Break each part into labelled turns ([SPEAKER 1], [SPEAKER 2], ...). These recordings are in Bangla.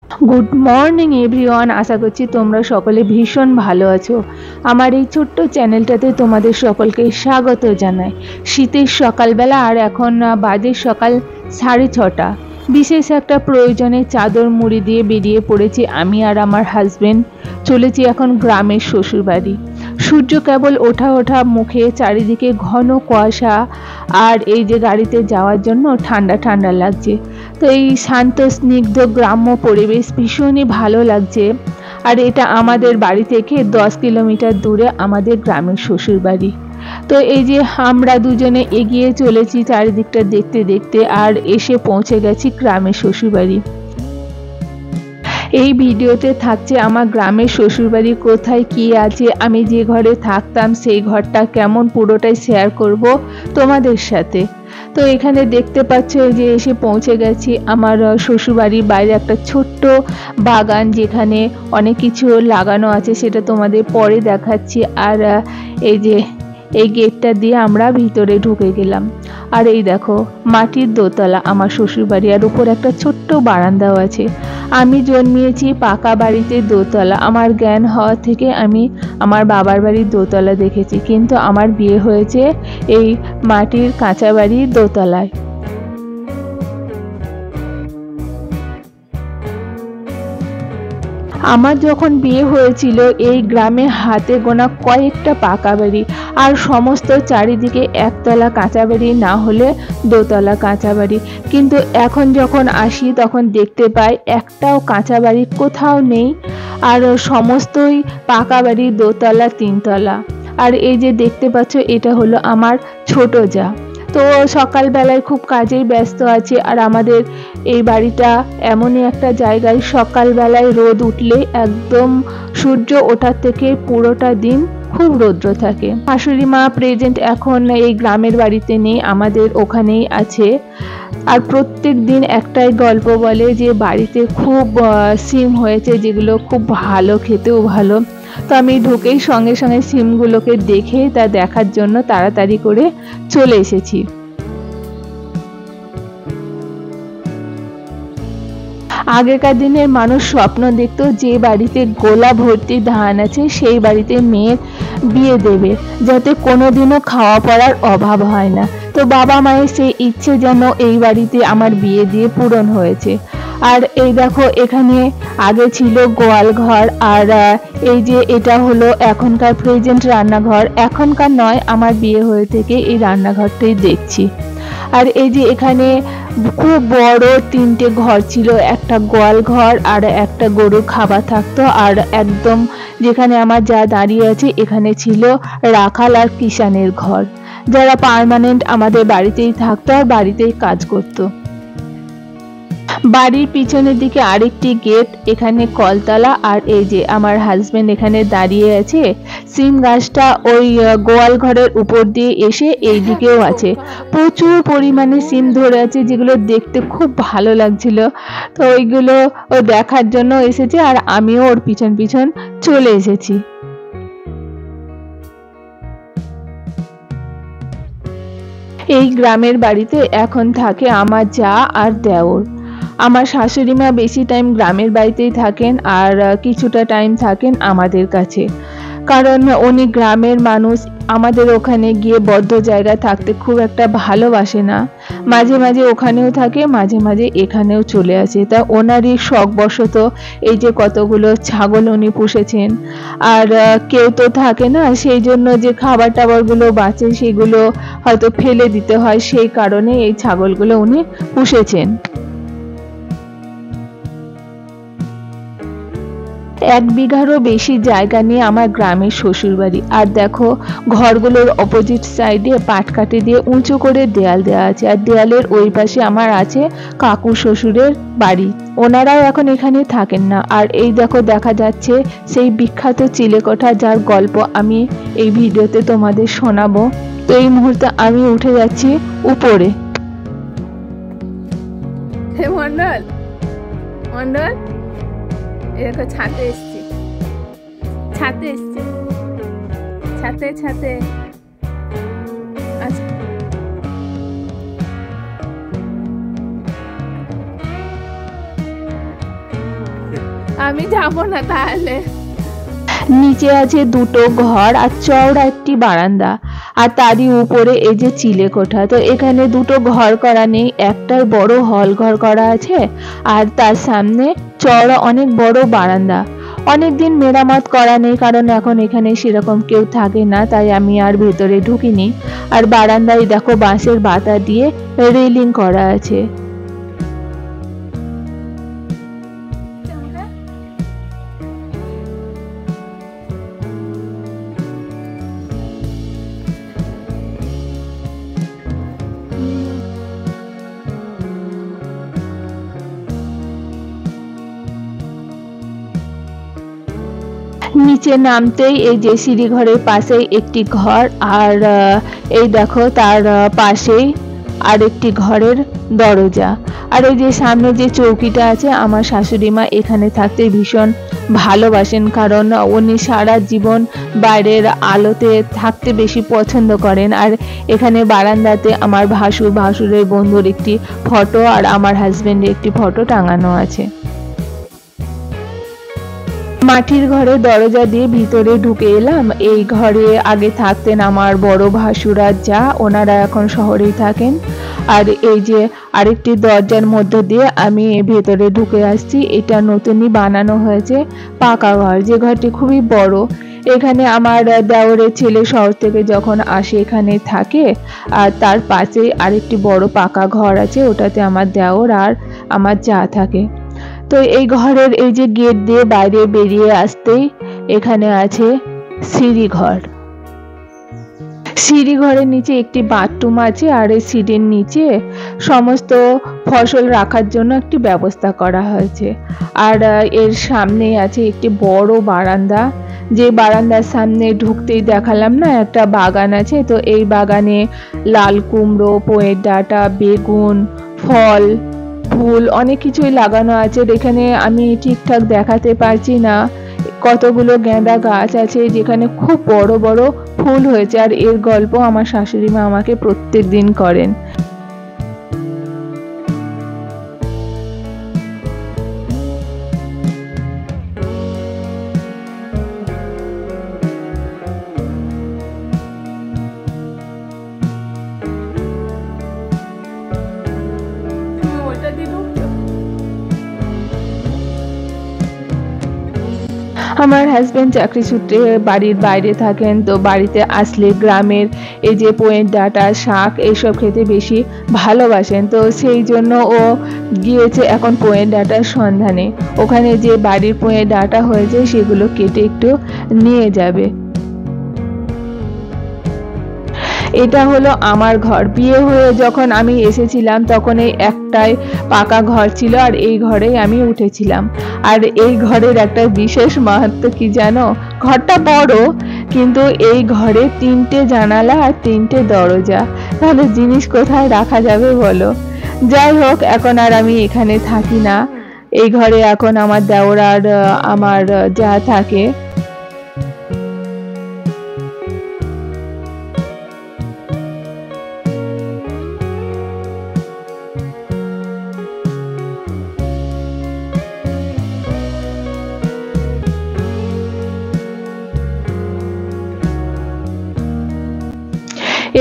[SPEAKER 1] গুড মর্নিং এভরিওয়ান, আশা করছি তোমরা সকলে ভীষণ ভালো আছো। আমার এই ছোট্ট চ্যানেলটাতে তোমাদের সকলকে স্বাগত জানাই। শীতের সকালবেলা আর এখন বাজে সকাল 6:30। বিশেষ একটা প্রয়োজনে চাদর মুড়ি দিয়ে বেরিয়ে পড়েছি আমি আর আমার হাজবেন্ড। চলেছি এখন গ্রামের শ্বশুরবাড়ি। সূর্য কেবল ওঠা ওঠা মুখে, চারিদিকে ঘন কুয়াশা, আর এই যে গাড়িতে যাওয়ার জন্য ঠান্ডা ঠান্ডা লাগছে। তো এই শান্ত স্নিগ্ধ গ্রাম্য পরিবেশ ভীষণই ভালো লাগছে। আর এটা আমাদের বাড়ি থেকে 10 কিলোমিটার দূরে আমাদের গ্রামের শ্বশুর বাড়ি। তো এই যে আমরা দুজনে এগিয়ে চলেছি চারিদিকটা দেখতে দেখতে, আর এসে পৌঁছে গেছি গ্রামের শ্বশুর বাড়ি। এই ভিডিওতে থাকছে আমার গ্রামের শ্বশুরবাড়ি কোথায় কি আছে, আমি যে ঘরে থাকতাম সেই ঘরটা কেমন, পুরোটাই শেয়ার করব তোমাদের সাথে। তো এখানে দেখতে পাচ্ছ যে এসে পৌঁছে গেছি আমার শ্বশুরবাড়ির বাইরে একটা ছোট্ট বাগান, যেখানে অনেক কিছু লাগানো আছে, সেটা তোমাদের পরে দেখাচ্ছি। আর এই যে এই গেটটা দিয়ে আমরা ভিতরে ঢুকে গেলাম। আর এই দেখো মাটির দোতলা আমার শ্বশুরবাড়ি, আর উপর একটা ছোট্ট বারান্দাও আছে। আমি জন্মিয়েছি পাকা বাড়িতে দোতলা। আমার জ্ঞান হওয়া থেকে আমি আমার বাবার বাড়ির দোতলা দেখেছি, কিন্তু আমার বিয়ে হয়েছে এই মাটির কাঁচা বাড়ির দোতলায়। আমার যখন বিয়ে হয়েছিল এই গ্রামে হাতে গোনা কয়েকটা পাকা বাড়ি, আর সমস্ত চারিদিকে একতলা কাঁচা বাড়ি, না হলে দোতলা কাঁচা বাড়ি। কিন্তু এখন যখন আসি তখন দেখতে পাই একটাও কাঁচা বাড়ি কোথাও নেই, আর সমস্তই পাকা বাড়ি, দোতলা তিনতলা। আর এই যে দেখতে পাচ্ছ এটা হলো আমার ছোট যা। তো সকালবেলায় খুব কাজেই ব্যস্ত আছে, আর আমাদের এই বাড়িটা এমনই একটা জায়গায় সকালবেলায় রোদ উঠলে একদম সূর্য ওঠার থেকে পুরোটা দিন খুব রৌদ্র থাকে। শাশুড়ি মা প্রেজেন্ট এখন এই গ্রামের বাড়িতে নেই, আমাদের ওখানেই আছে। আর প্রত্যেক দিন একটাই গল্প বলে যে বাড়িতে খুব সিম হয়েছে, যেগুলো খুব ভালো, খেতেও ভালো। তো আমি ঢুকেই সঙ্গে সঙ্গে সিমগুলোকে দেখে তা দেখার জন্য তাড়াতাড়ি করে চলে এসেছি। আগেকার দিনের মানুষ স্বপ্ন দেখতো যে বাড়িতে গোলা ভর্তি ধান আছে সেই বাড়িতে মেয়ের বিয়ে দেবে, যাতে কোনোদিনও খাওয়া পড়ার অভাব হয় না। তো বাবা মায়ের সেই ইচ্ছে যেন এই বাড়িতে আমার বিয়ে দিয়ে পূরণ হয়েছে। আর এই দেখো এখানে আগে ছিল গোয়াল ঘর, আর এই যে এটা হলো এখনকার প্রেজেন্ট রান্নাঘর। এখনকার নয়, আমার বিয়ে হয়ে থেকে এই রান্নাঘরটাই দেখছি। আর এই যে এখানে খুব বড় 3টে ঘর ছিল, একটা গোয়াল ঘর, আর একটা গরু খাবার থাকতো, আর একদম যেখানে আমার যা দাঁড়িয়ে আছে এখানে ছিল রাখাল আর কিষানের ঘর, যারা পার্মানেন্ট আমাদের বাড়িতেই থাকতো আর বাড়িতেই কাজ করতো। বাড়ির পিছনের দিকে আরেকটি গেট, এখানে কলতলা। আর এই যে আমার হাজবেন্ড এখানে দাঁড়িয়ে আছে। সিম গাছটা ওই গোয়াল ঘরের উপর দিয়ে এসে এই দিকেও আছে, প্রচুর পরিমাণে সিম ধরে আছে, যেগুলো দেখতে খুব ভালো লাগছিল। তো ওইগুলো ও দেখার জন্য এসেছে, আর আমিও ওর পিছন পিছন চলে এসেছি। এই গ্রামের বাড়িতে এখন থাকে আমার যা আর দেওর। আমার শাশুড়ি মা বেশি টাইম গ্রামের বাড়িতেই থাকেন, আর কিছুটা টাইম থাকেন আমাদের কাছে, কারণ উনি গ্রামের মানুষ। আমাদের ওখানে গিয়ে বদ্ধ জায়গায় থাকতে খুব একটা ভালোবাসে না। মাঝে মাঝে ওখানেও থাকে, মাঝে মাঝে এখানেও চলে আসে। তা ওনারই শখবশত এই যে কতগুলো ছাগল উনি পুষেছেন। আর কেউ তো থাকে না, সেই জন্য যে খাবার টাবারগুলো বাঁচে সেগুলো হয়তো ফেলে দিতে হয়, সেই কারণে এই ছাগলগুলো উনি পুষেছেন। 1 বিঘারও বেশি জায়গা নিয়ে আমার গ্রামের শ্বশুরবাড়ি। আর দেখো ঘরগুলোর অপোজিট সাইডে পাটকাঠি দিয়ে উঁচু করে দেয়াল দেওয়া আছে, আর দেয়ালের ওই পাশে আমার আছে কাকু শ্বশুরের বাড়ি। ওনারাও এখন এখানে থাকেন না। আর এই দেখো দেখা যাচ্ছে সেই বিখ্যাত চিলেকোঠা, যার গল্প আমি এই ভিডিওতে তোমাদের শোনাবো। তো এই মুহূর্তে আমি উঠে যাচ্ছি উপরে। হে মন্ডল, মন্ডল, এরকম ছাতে এসছি, ছাতে এসছি, ছাতে ছাতে। আচ্ছা, আমি যাব না তাহলে। নিচে আছে দুটো ঘর আর চওড়া একটি বারান্দা, আর তারই উপরে এই যে চিলে কোঠা। তো এখানে দুটো ঘর করা নেই, একটাই বড় হল ঘর করা আছে, আর তার সামনে চওড়া অনেক বড় বারান্দা। অনেকদিন মেরামত করা নেই, কারণ এখন এখানে সেরকম কেউ থাকে না, তাই আমি আর ভেতরে ঢুকিনি। আর বারান্দায় দেখো বাঁশের বাতা দিয়ে রেলিং করা আছে। নিচে নামতেই এই যে সিঁড়ি ঘরের পাশেই একটি ঘর, আর এই দেখো তার পাশেই আরেকটি ঘরের দরজা। আর এই যে সামনে যে চৌকিটা আছে, আমার শাশুড়ি মা এখানে থাকতে ভীষণ ভালোবাসেন, কারণ উনি সারা জীবন বাইরের আলোতে থাকতে বেশি পছন্দ করেন। আর এখানে বারান্দাতে আমার ভাসুরের বন্ধুর একটি ফটো আর আমার হাজবেন্ডের একটি ফটো টাঙানো আছে। মাটির ঘরে দরজা দিয়ে ভিতরে ঢুকে এলাম। এই ঘরে আগে থাকতেন আমার বড় ভাসুরা, যা ওনারা এখন শহরেই থাকেন। আর এই যে আরেকটি দরজার মধ্য দিয়ে আমি ভেতরে ঢুকে আসছি। এটা নতুনই বানানো হয়েছে পাকা ঘর, যে ঘরটি খুবই বড়। এখানে আমার দেওরের ছেলে শহর থেকে যখন আসে এখানে থাকে। আর তার পাশে আরেকটি বড় পাকা ঘর আছে, ওটাতে আমার দেওর আর আমার যা থাকে। তো এই ঘরের এই যে গেট দিয়ে বাইরে বেরিয়ে আসতেই এখানে আছে সিঁড়ি ঘর। সিঁড়ি ঘরের নিচে একটি বাথরুম আছে, আর এই সিঁড়ির নিচে সমস্ত ফসল রাখার জন্য একটি ব্যবস্থা করা হয়েছে। আর এর সামনেই আছে একটি বড় বারান্দা, যে বারান্দার সামনে ঢুকতেই দেখালাম না একটা বাগান আছে। তো এই বাগানে লাল কুমড়ো, পোয়ের ডাঁটা, বেগুন, ফল, ফুল অনেক কিছুই লাগানো আছে। এখানে আমি ঠিকঠাক দেখাতে পারছি না, কতগুলো গাঁদা গাছ আছে যেখানে খুব বড় বড় ফুল হয়েছে। আর এর গল্প আমার শাশুড়ি মা আমাকে প্রত্যেক দিন করেন। আমার হাজবেন্ড চাকরি সূত্রে বাড়ির বাইরে থাকেন, তো বাড়িতে আসলে গ্রামের এই যে পোয়ের ডাঁটা, শাক এইসব খেতে বেশি ভালোবাসেন। তো সেই জন্য ও গিয়েছে এখন পোয়ের ডাঁটার সন্ধানে। ওখানে যে বাড়ির পোয়ের ডাঁটা হয়েছে সেগুলো কেটে একটু নিয়ে যাবে। এটা হলো আমার ঘর। বিয়ে হয়ে যখন আমি এসেছিলাম তখন এই একটাই পাকা ঘর ছিল, আর এই ঘরেই আমি উঠেছিলাম। আর এই ঘরের একটা বিশেষ মাহাত্ম্য কি জানো? ঘরটা বড়, কিন্তু এই ঘরে 3টে জানালা আর 3টে দরজা। তাহলে জিনিস কোথায় রাখা যাবে বলো? যাই হোক, এখন আর আমি এখানে থাকি না। এই ঘরে এখন আমার দেওর আর আমার যা থাকে।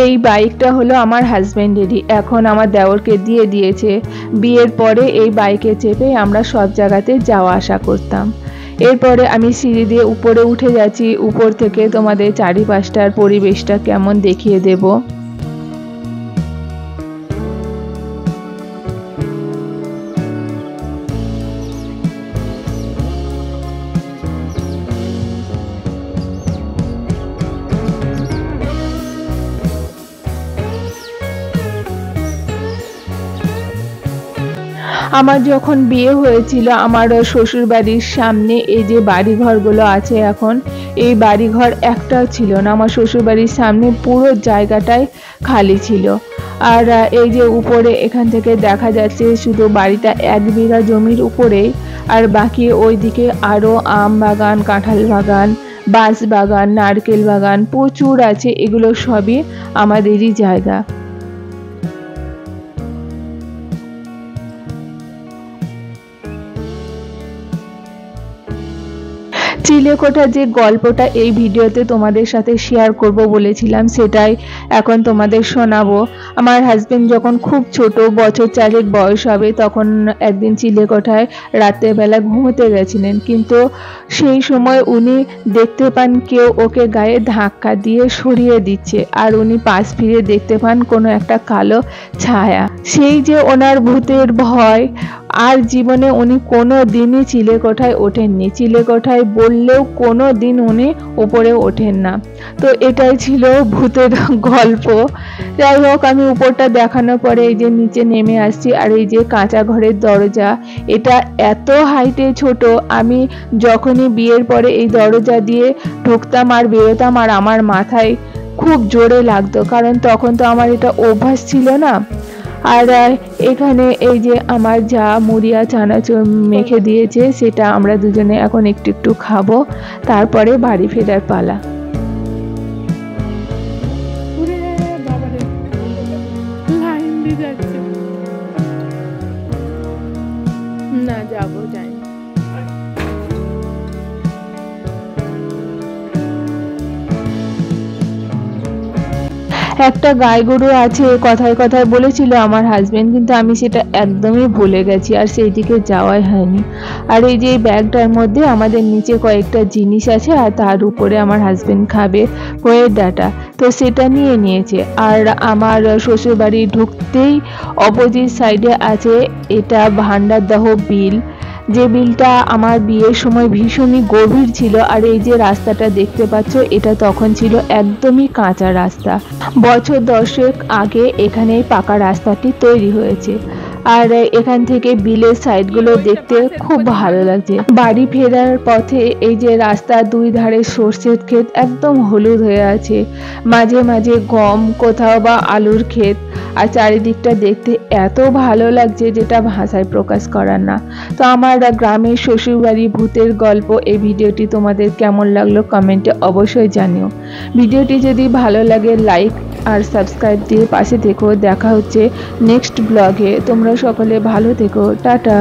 [SPEAKER 1] এই বাইকটা হলো আমার হাজবেন্ডেরই, এখন আমার দেওরকে দিয়ে দিয়েছে। বিয়ের পরে এই বাইকে চেপে আমরা সব জায়গাতে যাওয়া আসা করতাম। এরপরে আমি সিঁড়ি দিয়ে উপরে উঠে যাচ্ছি। উপর থেকে তোমাদের চারিপাশটার পরিবেশটা কেমন দেখিয়ে দেব। আমার যখন বিয়ে হয়েছিল, আমার শ্বশুর বাড়ির সামনে এই যে বাড়িঘরগুলো আছে এখন, এই বাড়িঘর একটাও ছিল না। আমার শ্বশুর বাড়ির সামনে পুরো জায়গাটাই খালি ছিল। আর এই যে উপরে এখান থেকে দেখা যাচ্ছে শুধু বাড়িটা 1 বিঘা জমির উপরেই, আর বাকি ওইদিকে আরো আম বাগান, কাঁঠাল বাগান, বাঁশ বাগান, নারকেল বাগান প্রচুর আছে। এগুলো সবই আমাদেরই জায়গা। চিলেকোঠার যে গল্পটা এই ভিডিওতে তোমাদের সাথে শেয়ার করব বলেছিলাম, সেটাই এখন তোমাদের শোনাবো। আমার হাজবেন্ড যখন খুব ছোট, বছর 4 বয়স হবে, তখন একদিন চিলেকোঠায় রাতের বেলা ঘুমোতে গেছিলেন, কিন্তু সেই সময় উনি দেখতে পান কেউ ওকে গায়ে ধাক্কা দিয়ে সরিয়ে দিচ্ছে, আর উনি পাশ ফিরে দেখতে পান কোনো একটা কালো ছায়া। সেই যে ওনার ভূতের ভয়, আর জীবনে উনি কোনো দিনই চিলেকোঠায় ওঠেননি, চিলেকোঠায় বললেও কোনো দিন উনি উপরে ওঠেন না। তো এটাই ছিল ভূতের গল্প। যাই হোক, আমি উপরটা দেখানোর পরে এই যে নিচে নেমে আসছি, আর এই যে কাঁচা ঘরের দরজা, এটা এত হাইটে ছোট, আমি যখনই বিয়ের পরে এই দরজা দিয়ে ঢুকতাম আর বেরোতাম, আর আমার মাথায় খুব জোরে লাগতো, কারণ তখন তো আমার এটা অভ্যাস ছিল না। আর এখানে এই যে আমার যা মুড়িয়া চানাচুর মেখে দিয়েছে, সেটা আমরা দুজনে এখন একটু একটু খাবো, তারপরে বাড়ি ফেরার পালা। না যাবো, যাই একটা গাই গরু আছে কথায় কথায় বলেছিল আমার হাজবেন্ড, কিন্তু আমি সেটা একদমই ভুলে গেছি আর সেই দিকে যাওয়াই হয়নি। আর এই যে ব্যাগটার মধ্যে আমাদের নিচে কয়েকটা জিনিস আছে, আর তার উপরে আমার হাজবেন্ড খাবে কয়ের ডাটা, তো সেটা নিয়ে নিয়েছে। আর আমার শ্বশুরবাড়ি ঢুকতেই অপোজিট সাইডে আছে এটা ভান্ডারদহ বিল, যে বিলটা আমার বিয়ের সময় ভীষণই গভীর ছিল। আর এই যে রাস্তাটা দেখতে পাচ্ছ, এটা তখন ছিল একদমই কাঁচা রাস্তা, বছর 10 আগে এখানে পাকা রাস্তাটি তৈরি হয়েছে। আর এখান থেকে বিলের সাইডগুলো দেখতে খুব ভালো লাগছে। বাড়ি ফেরার পথে এই যে রাস্তার দুই ধারে সর্ষের ক্ষেত একদম হলুদ হয়ে আছে, মাঝে মাঝে গম, কোথাও বা আলুর ক্ষেত, আর চারিদিকটা দেখতে এত ভালো লাগছে যেটা ভাষায় প্রকাশ করার না। তো আমার গ্রামের শ্বশুরবাড়ি ভূতের গল্প এই ভিডিওটি তোমাদের কেমন লাগলো কমেন্টে অবশ্যই জানিও। ভিডিওটি যদি ভালো লাগে লাইক আর সাবস্ক্রাইব দিয়ে পাশে থেকো। দেখা হচ্ছে নেক্সট ব্লগে। তোমরা সকলে ভালো থেকো, টাটা।